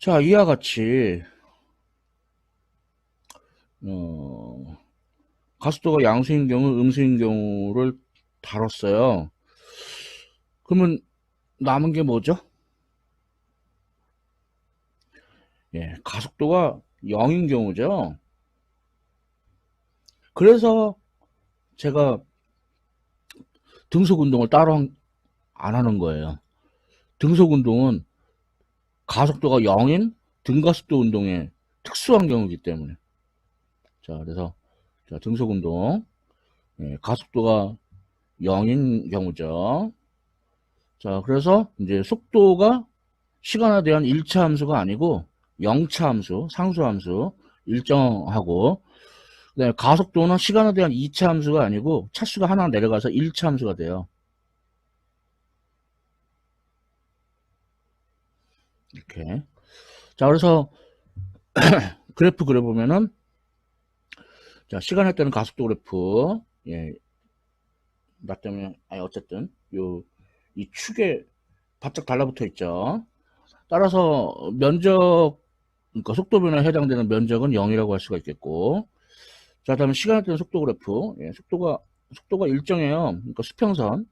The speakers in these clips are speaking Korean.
자, 이와 같이 어, 가속도가 양수인 경우, 음수인 경우를 다뤘어요. 그러면 남은 게 뭐죠? 예, 가속도가 0인 경우죠. 그래서 제가 등속 운동을 따로 안 하는 거예요. 등속 운동은 가속도가 0인 등가속도 운동의 특수한 경우이기 때문에. 자, 그래서 자, 등속 운동, 예, 가속도가 0인 경우죠. 자, 그래서 이제 속도가 시간에 대한 1차 함수가 아니고 0차 함수, 상수 함수 일정하고, 그다음에 가속도는 시간에 대한 2차 함수가 아니고 차수가 하나 내려가서 1차 함수가 돼요. 이렇게. 자, 그래서 그래프 그려보면은, 자, 시간에 따른 가속도 그래프, 예, 나 때문에, 아니, 어쨌든, 이 축에 바짝 달라붙어 있죠. 따라서 면적, 그러니까 속도 변화에 해당되는 면적은 0이라고 할 수가 있겠고, 자, 다음에 시간에 따른 속도 그래프, 예, 속도가 일정해요. 그러니까 수평선.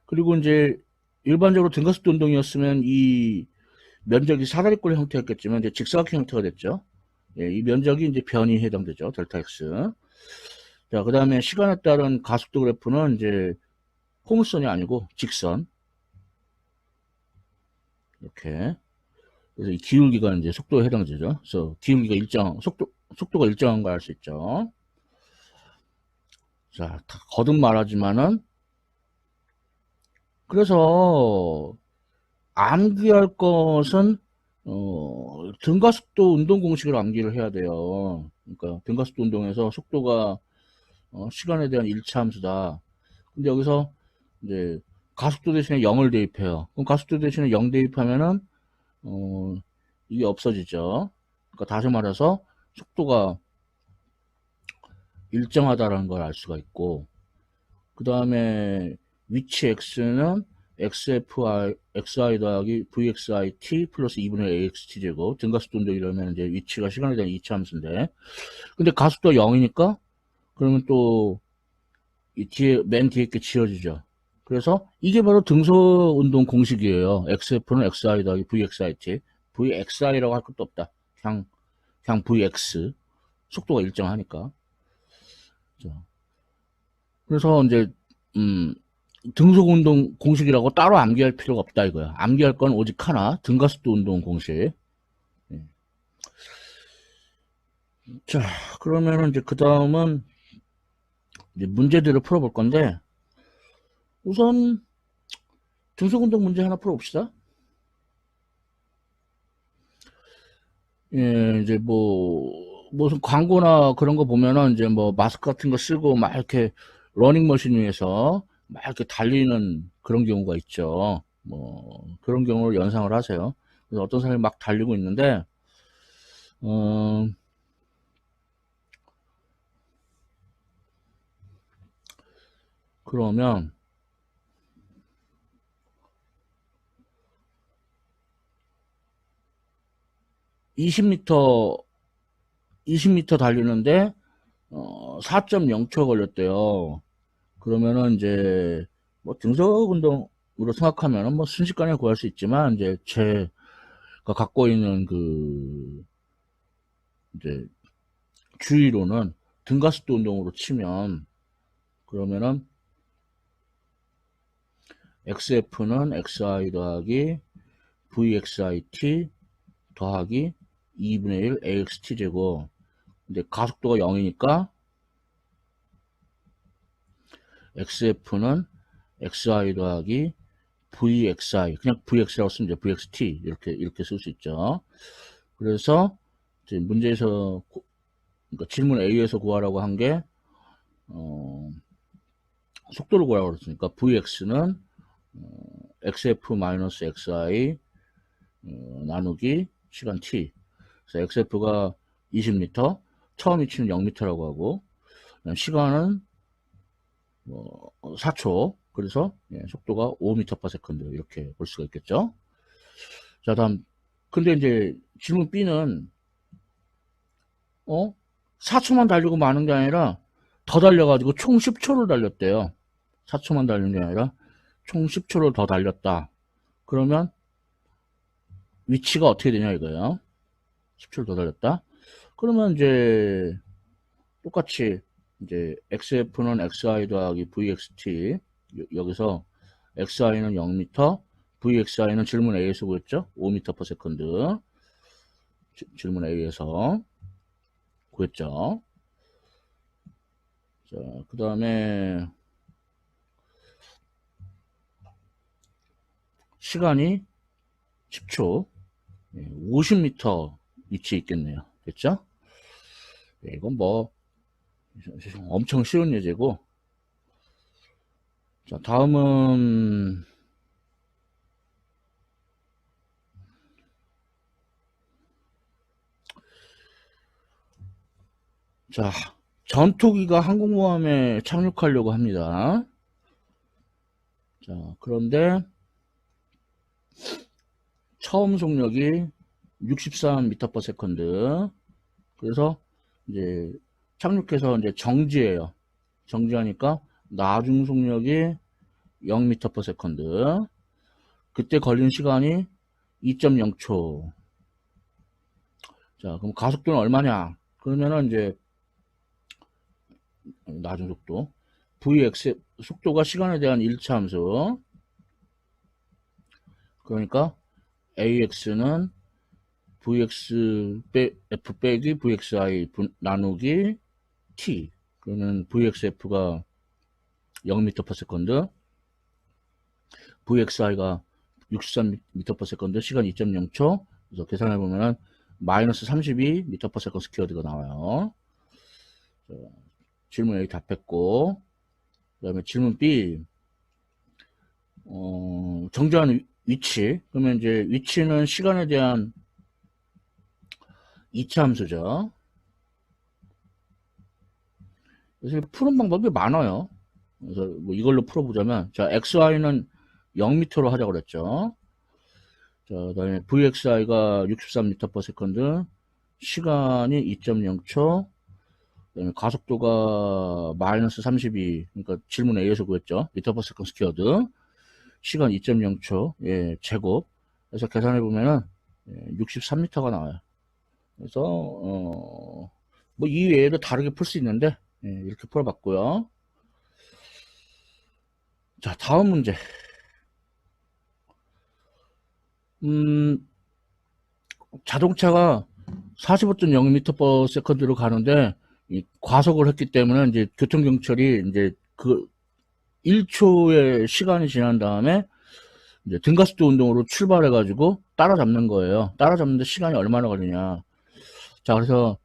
그리고 이제 일반적으로 등가속도 운동이었으면 이 면적이 사다리꼴 형태였겠지만 이제 직사각형 형태가 됐죠. 예, 이 면적이 이제 변이 해당되죠. 델타 x. 자, 그 다음에 시간에 따른 가속도 그래프는 이제 포물선이 아니고 직선. 이렇게. 그래서 이 기울기가 이제 속도에 해당되죠. 그래서 기울기가 속도가 일정한 걸 알 수 있죠. 자, 다 거듭 말하지만은, 그래서 암기할 것은 등가속도 운동 공식을 암기를 해야 돼요. 그러니까 등가속도 운동에서 속도가 시간에 대한 1차 함수다. 근데 여기서 이제 가속도 대신에 0을 대입해요. 그럼 가속도 대신에 0 대입하면은 어, 이게 없어지죠. 그러니까 다시 말해서 속도가 일정하다라는 걸 알 수가 있고, 그 다음에 위치 x는 xi 더하기 vxit 플러스 2분의 axt 제곱, 등가속도 운동이라면 이제 위치가 시간에 대한 2차 함수인데, 근데 가속도가 0이니까 그러면 또 이 뒤에 맨 뒤에 게 지워지죠. 그래서 이게 바로 등속 운동 공식이에요. xf는 xi 더하기 vxit, vxi라고 할 것도 없다. 그냥 vx, 속도가 일정하니까. 그래서 이제 음, 등속 운동 공식이라고 따로 암기할 필요가 없다 이거야. 암기할 건 오직 하나, 등가속도 운동 공식. 예. 자, 그러면은 이제 그 다음은 이제 문제들을 풀어볼 건데, 우선 등속 운동 문제 하나 풀어봅시다. 예, 이제 무슨 광고나 그런 거 보면은 이제 뭐 마스크 같은 거 쓰고 막 이렇게 러닝머신 위에서 막 이렇게 달리는 그런 경우가 있죠. 뭐 그런 경우를 연상을 하세요. 그래서 어떤 사람이 막 달리고 있는데, 어, 그러면 20m, 20m 달리는데 4.0초 걸렸대요. 그러면은 이제 뭐 등속 운동으로 생각하면은 뭐 순식간에 구할 수 있지만, 이제 제가 갖고 있는 그 이제 주의로는 등가속도 운동으로 치면, 그러면은 xf는 xi 더하기 vxit 더하기 2분의 1 axt 제곱. 근데 가속도가 0이니까 xf는 xi 더하기 vxi, 그냥 vx라고 쓰면 이제 vxt 이렇게 쓸 수 있죠. 그래서 이제 문제에서 그러니까 질문 A에서 구하라고 한 게 속도를 구하라고 그랬으니까 vx는 xf-xi 나누기 시간 t. 그래서 xf가 20m, 처음 위치는 0m라고 하고, 시간은 4초. 그래서 속도가 5m/s 이렇게 볼 수가 있겠죠. 자, 다음. 근데 이제 질문 B는, 4초만 달리고 마는 게 아니라 더 달려가지고 총 10초를 달렸대요. 4초만 달린 게 아니라 총 10초를 더 달렸다. 그러면 위치가 어떻게 되냐 이거예요. 10초를 더 달렸다. 그러면 이제 똑같이 이제 xf는 xi 더하기 vxt 여기서 xi는 0m, vxi는 질문 A에서 구했죠. 5m/s 질문 A에서 구했죠. 자, 그 다음에 시간이 10초, 50m 위치에 있겠네요. 됐죠? 이건 뭐 엄청 쉬운 예제고. 자, 다음은 자, 전투기가 항공모함에 착륙하려고 합니다. 자, 그런데 처음 속력이 63m/s. 그래서 이제 착륙해서 이제 정지해요. 정지하니까 나중 속력이 0m/s. 그때 걸린 시간이 2.0초. 자, 그럼 가속도는 얼마냐? 그러면은 이제 나중 속도 Vx 속도가 시간에 대한 일차함수. 그러니까 AX는 Vx F 빼기 Vxi 나누기 T. 그러면 VXF가 0m/s, VXI가 63m/s, 시간 2.0초. 그래서 계산해 보면은 마이너스 32m/s 스퀘어드가 나와요. 자, 질문 A 답했고, 그 다음에 질문 B, 정지하는 위치. 그러면 이제 위치는 시간에 대한 이차 함수죠. 그래서 푸는 방법이 많아요. 그래서 뭐 이걸로 풀어보자면, 자, XY는 0m로 하자고 그랬죠. 자, 그 다음에 VXI가 63m/s, 시간이 2.0초, 그다음에 가속도가 마이너스 32, 그러니까 질문 A에서 구했죠. 미터/s 스퀘어드, 시간 2.0초, 예, 제곱. 그래서 계산해 보면은 63m가 나와요. 그래서 뭐 이 외에도 다르게 풀 수 있는데 이렇게 풀어봤고요. 자, 다음 문제. 자동차가 45.0m/s로 가는데 과속을 했기 때문에 이제 교통경찰이 이제 그 1초의 시간이 지난 다음에 이제 등가속도 운동으로 출발해가지고 따라잡는 거예요. 따라잡는데 시간이 얼마나 걸리냐. 자, 그래서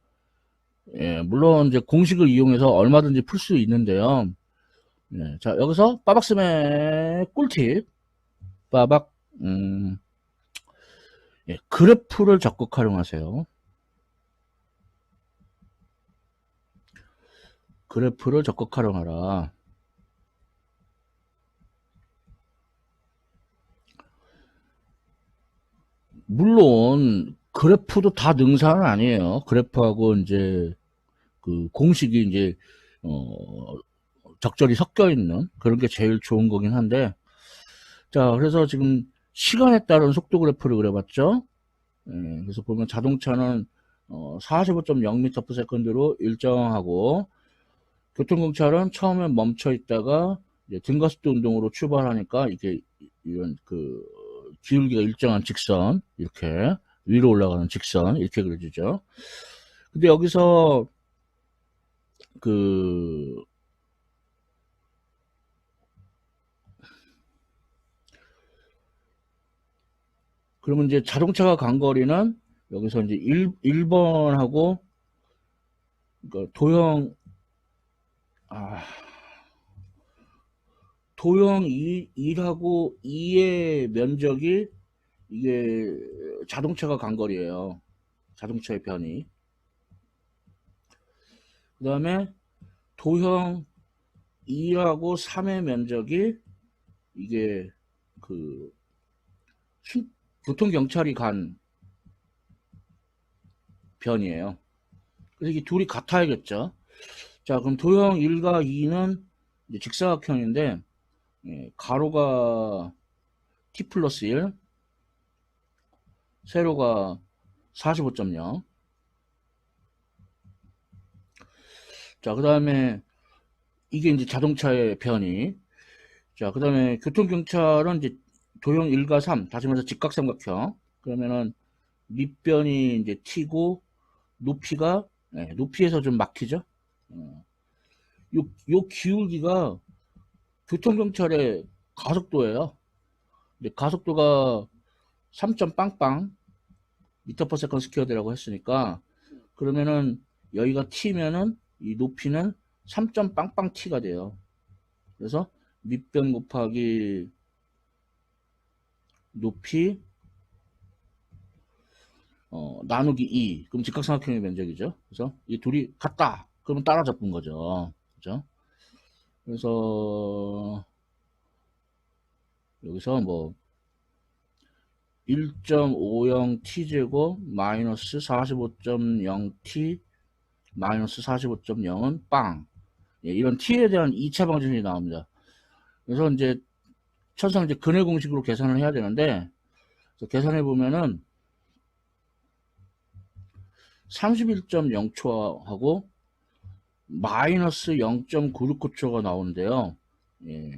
물론 이제 공식을 이용해서 얼마든지 풀 수 있는데요. 자, 여기서 빠박쌤의 꿀팁. 빠박 그래프를 적극 활용하세요. 그래프를 적극 활용하라. 물론 그래프도 다 능사는 아니에요. 그래프하고 이제 그 공식이 이제 적절히 섞여 있는 그런 게 제일 좋은 거긴 한데, 자, 그래서 지금 시간에 따른 속도 그래프를 그려봤죠. 그래서 보면 자동차는 45.0m/s로 일정하고, 교통경찰은 처음에 멈춰 있다가 등가속도 운동으로 출발하니까 이게 이런 그 기울기가 일정한 직선, 이렇게 위로 올라가는 직선 이렇게 그려지죠. 근데 여기서 그 그러면 이제 자동차가 간 거리는 여기서 이제 1번하고 그러니까 도형 1하고 2의 면적이 이게 자동차가 간 거리예요. 자동차의 변이. 그 다음에 도형 2하고 3의 면적이 이게 그 교통경찰이 간 변이에요. 그래서 이게 둘이 같아야겠죠. 자, 그럼 도형 1과 2는 직사각형인데, 예, 가로가 t 플러스 1, 세로가 45.0. 자, 그 다음에 이게 이제 자동차의 변이. 자, 그 다음에 교통경찰은 이제 도형 1과 3, 다시 말해서 직각삼각형. 그러면은 밑변이 이제 t고, 높이가, 예, 높이에서 좀 막히죠. 요 기울기가 교통경찰의 가속도예요. 근데 가속도가 3점 빵빵 미터 퍼 세컨드 스퀘어라고 했으니까, 그러면은 여기가 t면은 이 높이는 3점 빵빵 t가 돼요. 그래서 밑변 곱하기 높이 나누기 2. 그럼 직각삼각형의 면적이죠. 그래서 이 둘이 같다. 그러면 따라잡은 거죠. 그죠? 그래서 여기서 뭐 1.50t제곱 마이너스 45.0t 마이너스 45.0은 빵. 예, 이런 t에 대한 2차 방정식이 나옵니다. 그래서 이제 천상 이제 근해 공식으로 계산을 해야 되는데, 계산해 보면은 31.0초하고 마이너스 0.969초가 나오는데요. 예,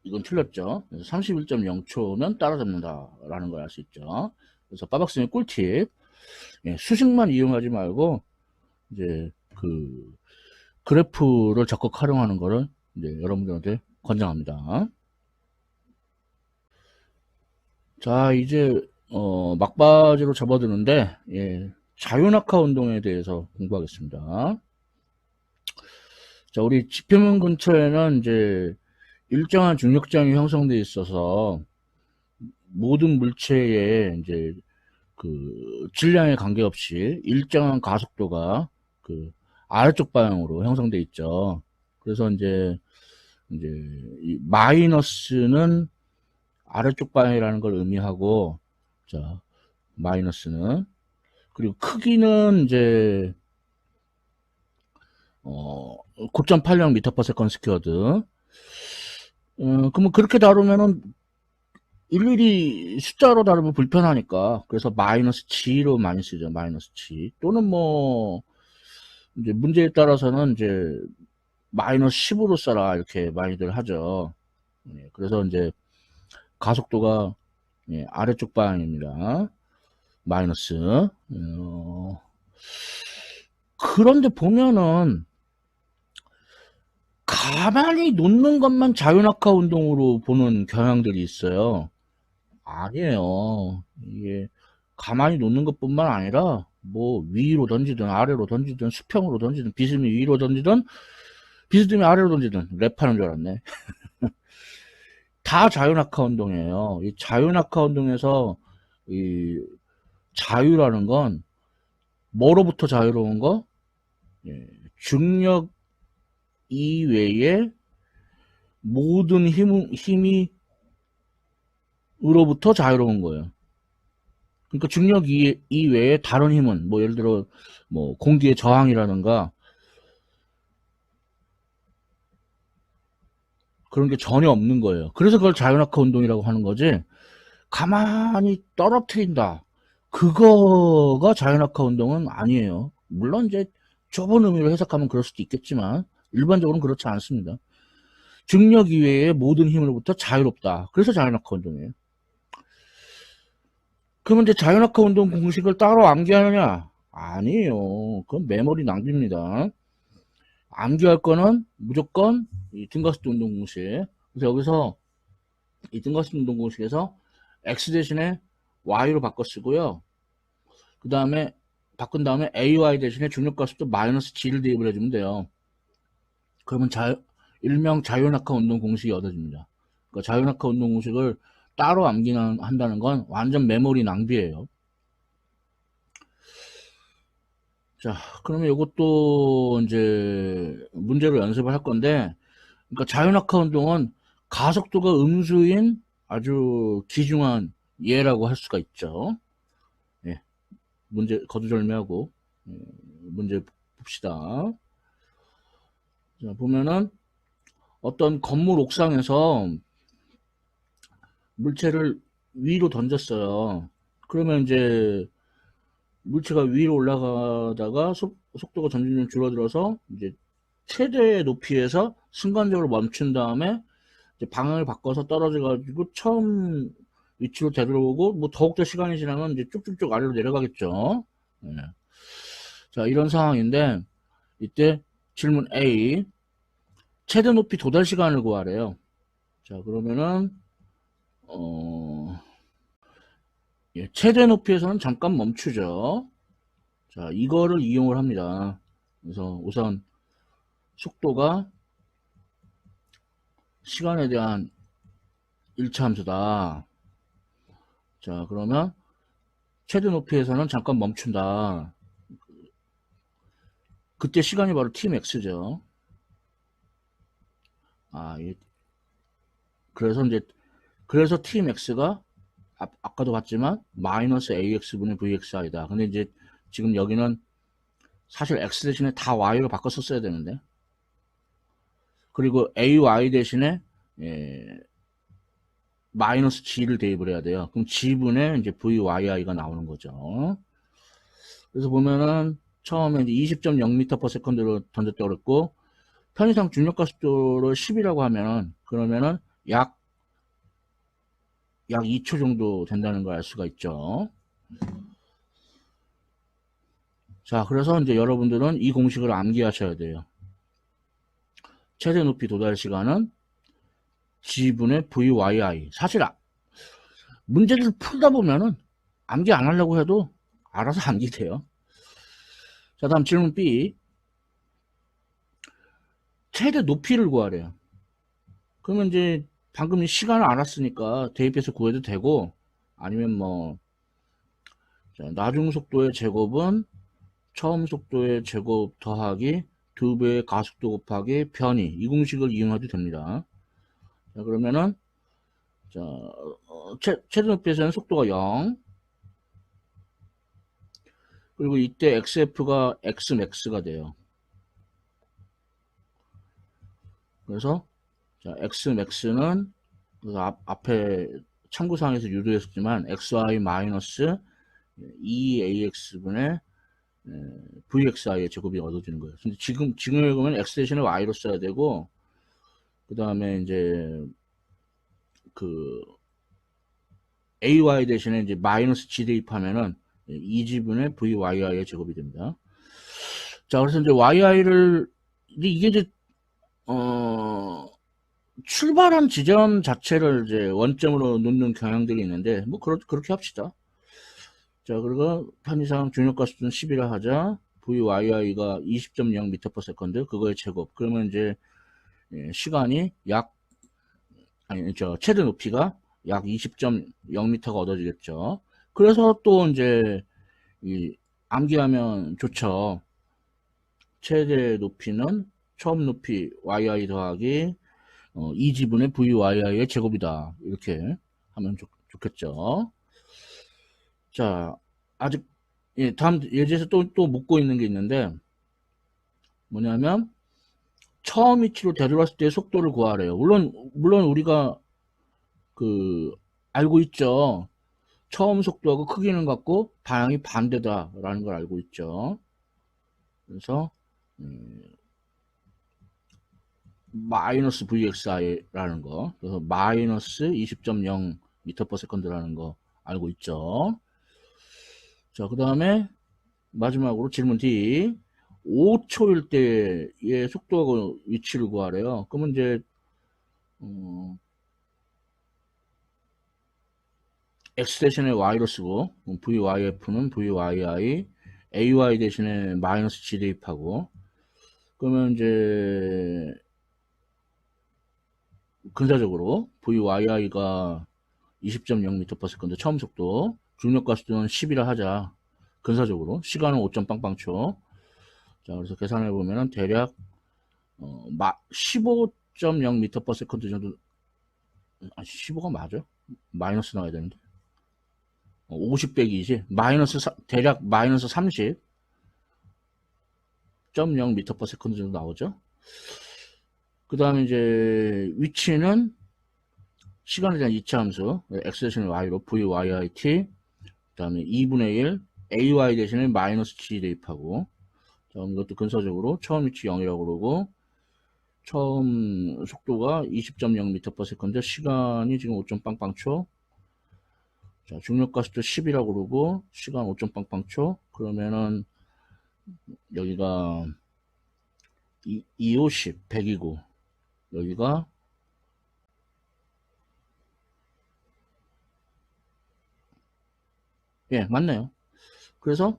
이건 틀렸죠. 31.0초면 따라잡는다라는 걸 알 수 있죠. 그래서 빠박스의 꿀팁. 예, 수식만 이용하지 말고 이제 그 그래프를 적극 활용하는 거를 이제 여러분들한테 권장합니다. 자, 이제 막바지로 접어드는데, 예, 자유낙하 운동에 대해서 공부하겠습니다. 자, 우리 지표면 근처에는 이제 일정한 중력장이 형성되어 있어서 모든 물체의 이제 그 질량에 관계없이 일정한 가속도가 그 아래쪽 방향으로 형성되어 있죠. 그래서 이제 이 마이너스는 아래쪽 방향이라는 걸 의미하고, 자, 마이너스는, 그리고 크기는 이제 9.80 미터 퍼 세컨드 스퀘어드. 그러면 그렇게 다루면은 일일이 숫자로 다루면 불편하니까, 그래서 마이너스 g로 많이 쓰죠. 마이너스 g. 또는 뭐 이제 문제에 따라서는 이제 마이너스 10으로 써라 이렇게 많이들 하죠. 예, 그래서 이제 가속도가, 예, 아래쪽 방향입니다. 마이너스. 그런데 보면은 가만히 놓는 것만 자유낙하 운동으로 보는 경향들이 있어요. 아니에요. 이게 가만히 놓는 것뿐만 아니라 뭐 위로 던지든 아래로 던지든 수평으로 던지든 비스듬히 위로 던지든 비스듬히 아래로 던지든 랩하는 줄 알았네. 다 자유낙하 운동이에요. 이 자유낙하 운동에서 이 자유라는 건 뭐로부터 자유로운 거? 예, 중력 이외에 모든 힘이 으로부터 자유로운 거예요. 그러니까 중력 이외에 다른 힘은 뭐 예를 들어 뭐 공기의 저항이라든가 그런 게 전혀 없는 거예요. 그래서 그걸 자유낙하 운동이라고 하는 거지. 가만히 떨어뜨린다. 그거가 자유낙하 운동은 아니에요. 물론 이제 좁은 의미로 해석하면 그럴 수도 있겠지만 일반적으로는 그렇지 않습니다. 중력 이외의 모든 힘으로부터 자유롭다. 그래서 자유낙하 운동이에요. 그러면 이제 자유낙하 운동 공식을 따로 암기하느냐? 아니에요. 그건 메모리 낭비입니다. 암기할 거는 무조건 이 등가속도 운동 공식. 그래서 여기서 이 등가속도 운동 공식에서 x 대신에 y로 바꿔 쓰고요. 그 다음에 바꾼 다음에 ay 대신에 중력가속도 마이너스 g를 대입을 해주면 돼요. 그러면 일명 자유낙하 운동 공식이 얻어집니다. 그러니까 자유낙하 운동 공식을 따로 암기한다는 건 완전 메모리 낭비예요. 자, 그러면 이것도 이제 문제로 연습을 할 건데, 그러니까 자유낙하 운동은 가속도가 음수인 아주 귀중한 예라고 할 수가 있죠. 예, 문제 거두절미하고 문제 봅시다. 자, 보면은 어떤 건물 옥상에서 물체를 위로 던졌어요. 그러면 이제 물체가 위로 올라가다가 속도가 점점 줄어들어서 이제 최대 높이에서 순간적으로 멈춘 다음에 이제 방향을 바꿔서 떨어져 가지고 처음 위치로 되돌아오고 뭐 더욱더 시간이 지나면 이제 쭉쭉쭉 아래로 내려가겠죠. 예. 자, 이런 상황인데 이때 질문 A, 최대 높이 도달 시간을 구하래요. 자, 그러면은 예, 최대 높이에서는 잠깐 멈추죠. 자, 이거를 이용을 합니다. 그래서 우선 속도가 시간에 대한 1차 함수다. 자, 그러면 최대 높이에서는 잠깐 멈춘다. 그때 시간이 바로 tmax죠. 그래서 tmax가 아까도 봤지만 마이너스 ax분의 vxi다. 근데 이제 지금 여기는 사실 x 대신에 다 y로 바꿨었어야 되는데, 그리고 ay 대신에 마이너스 g를 대입을 해야 돼요. 그럼 g분의 이제 vyi가 나오는 거죠. 그래서 보면은 처음에 이제 20.0m/s로 던졌다고 그랬고, 편의상 중력가속도를 10이라고 하면 그러면은 약 2초 정도 된다는 걸 알 수가 있죠. 자, 그래서 이제 여러분들은 이 공식을 암기하셔야 돼요. 최대 높이 도달 시간은 g분의 vyi. 사실 문제를 풀다 보면은 암기 안 하려고 해도 알아서 암기돼요. 자, 다음 질문 B. 최대 높이를 구하래요. 그러면 이제 방금 시간을 알았으니까 대입해서 구해도 되고, 아니면 뭐 나중 속도의 제곱은 처음 속도의 제곱 더하기 2배의 가속도 곱하기 변이, 이 공식을 이용해도 됩니다. 자, 그러면은 자, 최대 높이에서는 속도가 0, 그리고 이때 xf가 xmax가 돼요. 그래서 자, xmax는 앞에 참고사항에서 유도했었지만 xy 마이너스 2ax분의 vxi의 제곱이 얻어지는 거예요. 근데 지금 보면 x 대신에 y로 써야 되고, 그 다음에 이제 그 ay 대신에 이제 마이너스 g 대입하면은 2g분의 vyi의 제곱이 됩니다. 자, 그래서 이제 yi를 이게 이제 출발한 지점 자체를 이제 원점으로 놓는 경향들이 있는데, 뭐 그렇게 합시다. 자, 그리고 편의상 중력가속도는 10이라 하자. VYI가 20.0m/s, 그거의 제곱. 그러면 이제 시간이 최대 높이가 약 20.0m가 얻어지겠죠. 그래서 또 이제 암기하면 좋죠. 최대 높이는 처음 높이 YI 더하기 2지분의 VYI의 제곱이다. 이렇게 하면 좋겠죠. 자, 아직 다음 예제에서 또 묻고 있는 게 있는데, 뭐냐면 처음 위치로 되돌았을 때 속도를 구하래요. 물론 우리가 알고 있죠. 처음 속도하고 크기는 같고 방향이 반대다라는 걸 알고 있죠. 그래서 마이너스 vxi라는 거, 그래서 마이너스 20.0m/s라는 거 알고 있죠. 자, 그 다음에 마지막으로 질문 D. 5초일 때의 속도하고 위치를 구하래요. 그러면 이제 x 대신에 y로 쓰고, vyf는 vyi, ay 대신에 마이너스 g 대입하고, 그러면 이제 근사적으로 vyi가 20.0m/s인데 처음 속도, 중력가속도는 10이라 하자. 근사적으로 시간은 5.빵빵초. 자, 그래서 계산해 보면은 대략 15.0m/s 정도. 15가 맞아? 마이너스 나와야 되는데. 50 빼기 20, 대략 마이너스 30.0m/s 정도 나오죠. 그 다음에 이제 위치는 시간에 대한 이차함수, x 대신에 y로 vyit, 그 다음에 2분의 1, ay 대신에 마이너스 g 대입하고, 다음 이것도 근사적으로 처음 위치 0이라고 그러고, 처음 속도가 20.0m/s인데 시간이 지금 5.빵빵초. 자, 중력가속도 10이라고 그러고 시간 5.빵빵초. 그러면은 여기가 250, 100이고 여기가 예, 맞네요. 그래서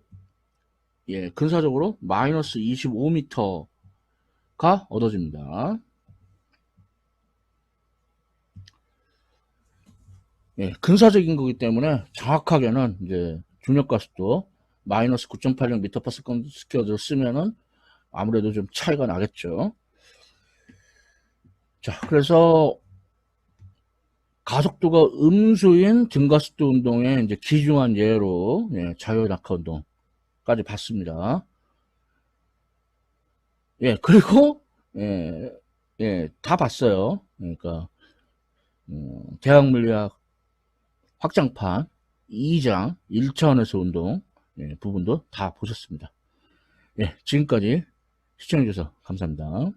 예, 근사적으로 마이너스 25m가 얻어집니다. 예, 근사적인 거기 때문에 정확하게는 이제 중력가속도 마이너스 9.80m/s를 쓰면은 아무래도 좀 차이가 나겠죠. 자, 그래서 가속도가 음수인 등가속도 운동의 이제 기중한 예로 예, 자유낙하 운동까지 봤습니다. 예, 그리고 예, 예, 다 봤어요. 그러니까 대학물리학 확장판 2장 1차원에서 운동 예, 부분도 다 보셨습니다. 예, 지금까지 시청해주셔서 감사합니다.